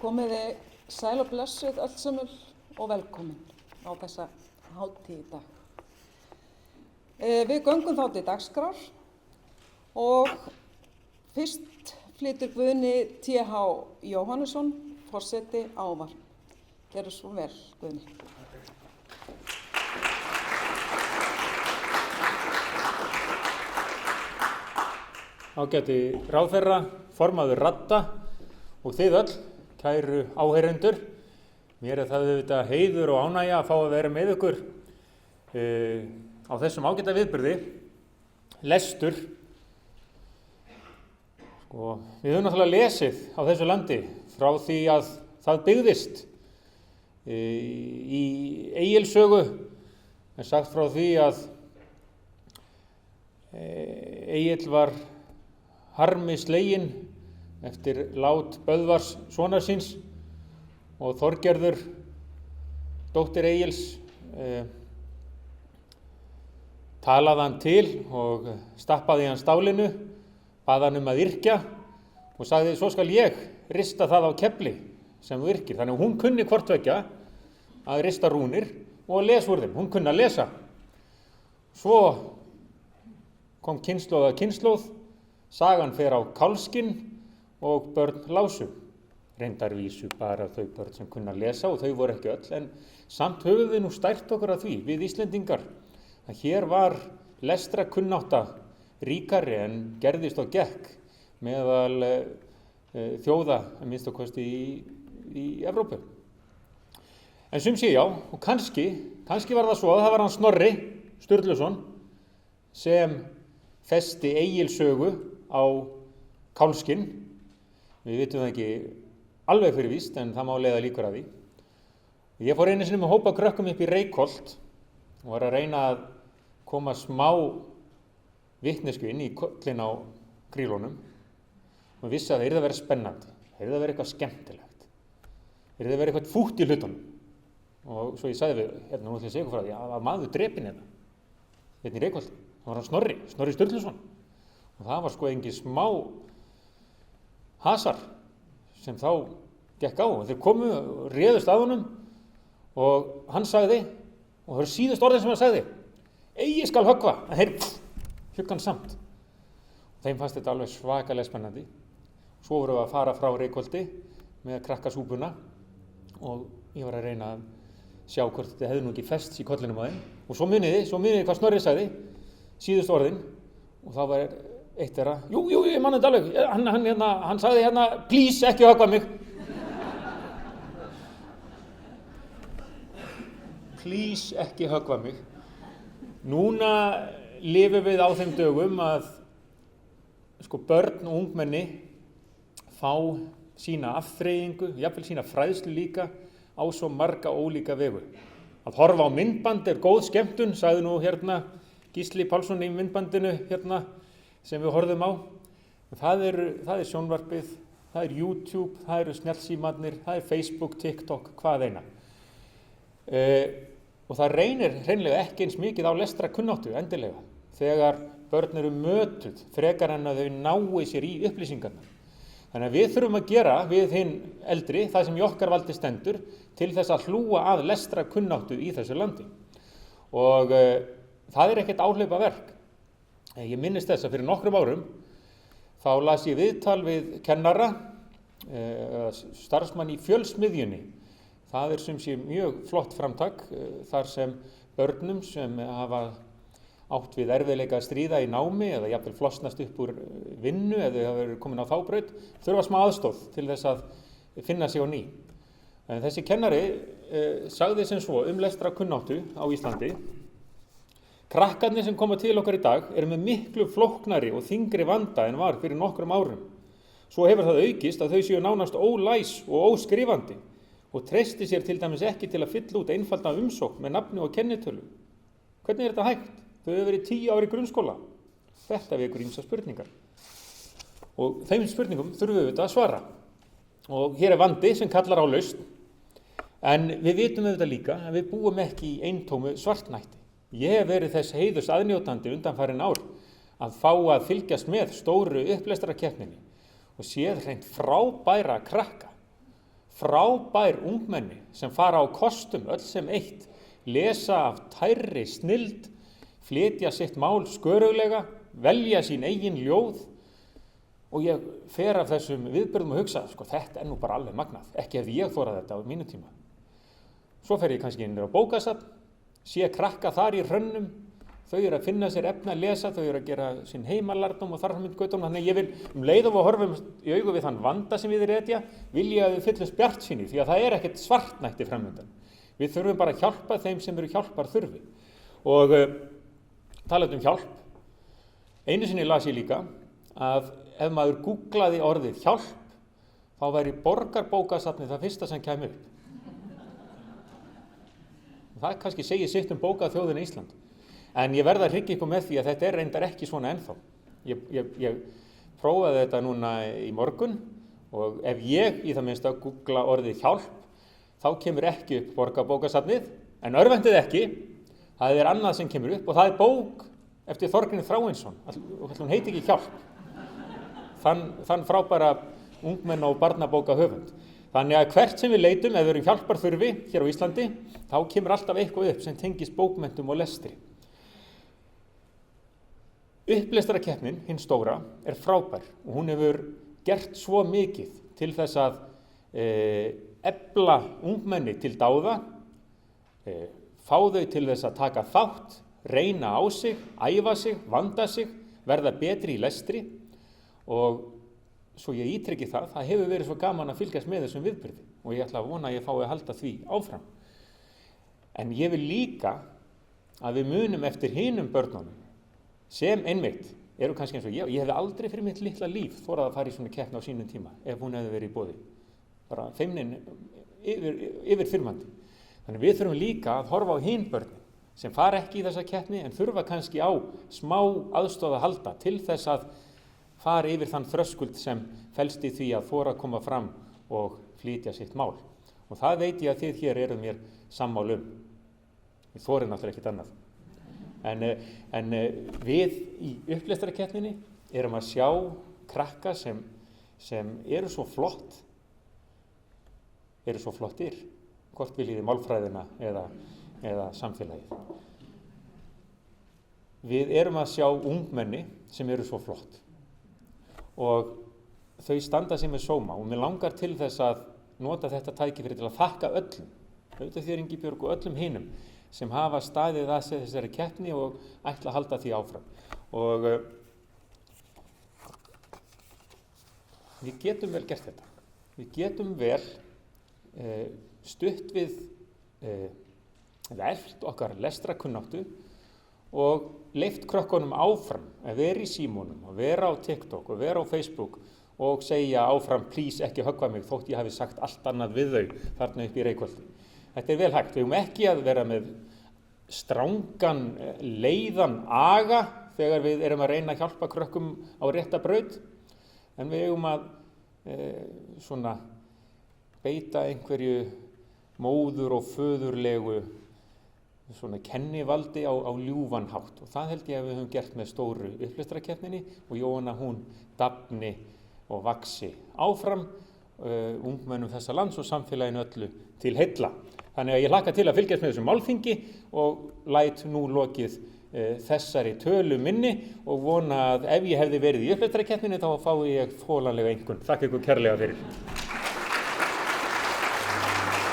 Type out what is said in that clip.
Komiði sæl og blessuð öll sömul og velkomin á þessa hátíð í dag. Við göngum þá til dagskrár og fyrst flytur Guðni T.H. Jóhannesson, forseti ávarp. Gerðu svo vel, Guðni. Ágæti ráðherra, formaður radda og þið öll, kæru áheyrendur. Mér það auðvitað heiður og ánægja að fá að vera með ykkur á þessum ágæta viðburði, lestur. Við höfum náttúrulega lesið á þessu landi frá því að það byggðist. Í Egilssögu er sagt frá því að Egill var harmi sleginn eftir lát Böðvars sonar síns og Þorgerður, dóttir Egils, talaði hann til og stappaði hann stálinu, bað hann að yrkja og sagði: svo skal ég rista það á kefli sem þú yrkir. Þannig að hún kunni hvort tveggja að rista rúnir og að lesa úr þeim. Hún kunni að lesa. Svo kom kynslóð að kynslóð, sagan fer á kálskinn og börn lásu. Reyndar vísu bara þau börn sem kunna að lesa og þau voru ekki öll, en samt höfum við nú stært okkur að því, við Íslendingar, að hér var lestrakunnátta ríkari en gerðist og gekk meðal þjóða, að minnsta kosti í Evrópu. En sum sé já, og kannski var það svo að það var hann Snorri Sturluson sem festi Egilssögu á kálskinn. Við vitum það ekki alveg fyrir víst, en það má leiða líkur að því. Ég fór einu sinni með hópa krökkum upp í Reykholt og var að reyna að koma smá vitneskju inn í kollin á Krílunum og vissi að það yrði að vera spennandi, það yrði að vera eitthvað skemmtilegt, það yrði að vera eitthvað fútt í hlutunum. Og svo ég sagði við, nú ætla ég að segja ykkur frá því, að maður drepinn hérna í Reykholti. Það var hann Snorri Sturluson. Og það var engin smá hasar sem þá gekk á. Þeir komu og réðust að honum og hann sagði, og það var síðust orðin sem hann sagði: eigi skal höggva, en þeir hugga hann samt. Og þeim fannst þetta alveg svakalega spennandi. Svo vorum við að fara frá Reykholti með krakkasúpuna og ég var að reyna að sjá hvort þetta hefði nú ekki fest í kollinum á þeim. Og svo muniði hvað Snorri sagði, síðust orðin, og þá var eitt þeirra: jú, ég man þetta alveg, hann sagði please ekki höggva mig. Please ekki höggva mig. Núna lifum við á þeim dögum að börn og ungmenni fá sína afþreyingu, jafnvel sína fræðslu líka á svo marga ólíka vegu. Að horfa á myndband er góð skemmtun, sagði nú Gísli Pálsson í myndbandinu sem við horfðum á. Það er sjónvarpið, það er YouTube, það eru snjallsímarnir, það er Facebook, TikTok, hvað eina. Og það reynir hreinlega ekki eins mikið á lestrakunnáttu endilega þegar börn eru mötuð frekar en að þau nái sér í upplýsingarnar. Þannig að við þurfum að gera við hinn eldri það sem í okkar valdi stendur til þess að hlúa að lestrakunnáttu í þessu landi. Og það er ekkert áhlaupaverk. Ég minnist þess að fyrir nokkrum árum þá las ég viðtal við kennara, starfsmann í Fjölsmiðjunni. Það er sem sé mjög flott framtak þar sem börnum sem hafa átt við erfiðleika að stríða í námi eða jafnvel flosnast upp úr vinnu eða þau hafa verið komin á þá braut, þurfa smá aðstoð til þess að finna sig á ný. En þessi kennari sagði sem svo lestrakunnáttu á Íslandi: krakkarnir sem koma til okkar í dag eru með miklu flóknari og þyngri vanda en var fyrir nokkrum árum. Svo hefur það aukist að þau séu nánast ólæs og óskrifandi og treysti sér til dæmis ekki til að fylla út einfalda umsókn með nafni og kennitölu. Hvernig er þetta hægt? Þau hefur verið 10 ár í grunnskóla. Þetta vekur ýmsar spurningar. Og þeim spurningum þurfum við að svara. Og hér er vandi sem kallar á lausn. En við vitum auðvitað líka að við búum ekki í eintómu svartnætti. Ég hef verið þess heiðurs aðnjótandi undanfarin ár að fá að fylgjast með stóru upplestrarkeppninni og séð hreint frábæra krakka. frábær ungmenni sem fara á kostum öll sem eitt, lesa af tærri snilld, flytja sitt mál sköruglega, velja sín eigin ljóð. Og ég fer af þessum viðburðum og hugsa, sko, þetta nú bara alveg magnað, ekki hefði ég þórað þetta á mínu tíma. Svo fer ég kannski inn á bókasafn, sé krakka þar í hrönnum, þau eru að finna sér efni að lesa, þau eru að gera sinn heimalærdóm og þar fram í götunum. Þannig ég vil leið og horfum í augu við þann vanda sem við etja, vilja að við fyllumst bjartsýni, því að það er ekkert svartnætti framundan. Við þurfum bara að hjálpa þeim sem eru hjálpar þurfi. Og talað hjálp, einu sinni las ég líka að ef maður googlaði orðið hjálp, þá væri Borgarbókasafnið það fyrsta sem kæmi upp. Það kannski segir sitt bókaþjóðina Ísland. En ég verð að hryggja ykkur með því að þetta reyndar ekki svona ennþá. Ég prófaði þetta núna í morgun og ef ég í það minnst að googla orðið hjálp, þá kemur ekki upp Borgarbókasafnið, en örvendið ekki, það er annað sem kemur upp og það er bók eftir Þorgrím Þráinsson, og hún heiti ekki Hjálp. Þann frábæra ungmenna og barnabóka höfund. Þannig að hvert sem við leitum, ef við erum hjálpar þurfi hér á Íslandi, þá kemur alltaf eitthvað upp sem tengist bókmenntum og lestri. Upplestrarkeppnin, hinn stóra, er frábær og hún hefur gert svo mikið til þess að efla ungmenni til dáða, fá þau til þess að taka þátt, reyna á sig, æfa sig, vanda sig, verða betri í lestri. Og svo ég ítryggi það hefur verið svo gaman að fylgjast með þessum viðburði og ég ætla að vona að ég fái að halda því áfram. En ég vil líka að við munum eftir hinum börnunum sem einmitt eru kannski eins og ég hefði aldrei fyrir mitt litla líf þorað að fara í svona keppni á sínum tíma ef hún hefði verið í boði. Bara feimnin yfir þyrmandi. Þannig við þurfum líka að horfa á hin börnin sem fara ekki í þessa keppni en þurfa kannski á smá aðstoð að halda til þess að fara yfir þann þröskuld sem felst í því að þora að koma fram og flytja sitt mál. Og það veit ég að þið hér eru mér sammála um. Við þorum náttúrulega ekkert annað. En við í upplestrarkeppninni erum að sjá krakka sem eru svo flottir, hvort viljið þið málfræðina eða samfélagið. Við erum að sjá ungmenni sem eru svo flott. Og þau standa sig með sóma og mér langar til þess að nota þetta tækifæri til að þakka öllum, auðvitað þér Ingibjörg og öllum hinum sem hafa staðið að þessari keppni og ætla að halda því áfram. Og við getum vel gert þetta. Við getum vel stutt við eflt okkar lestrakunnáttu og leyft krökkunum áfram að vera í símónum og vera á TikTok og vera á Facebook og segja áfram please ekki höggva mig þótt ég hafi sagt allt annað við þau þarna upp í Reykholti. Þetta er vel hægt. Við eigum ekki að vera með strangan leiðan aga þegar við erum að reyna að hjálpa krökkum á rétta braut en við eigum að svona beita einhverju móður og föðurlegu svona kennivaldi á ljúfan hátt og það held ég að við höfum gert með stóru upplestrarkeppninni og Jóhanna hún dafni og vaxi áfram ungmennum þessa lands og samfélaginu öllu til heilla. Þannig að ég hlakka til að fylgjast með þessum málþingi og læt nú lokið þessari tölu minni og vona að ef ég hefði verið í upplestrarkeppninni þá fái ég þolanlega einkunn. Þakka ykkur kærlega fyrir.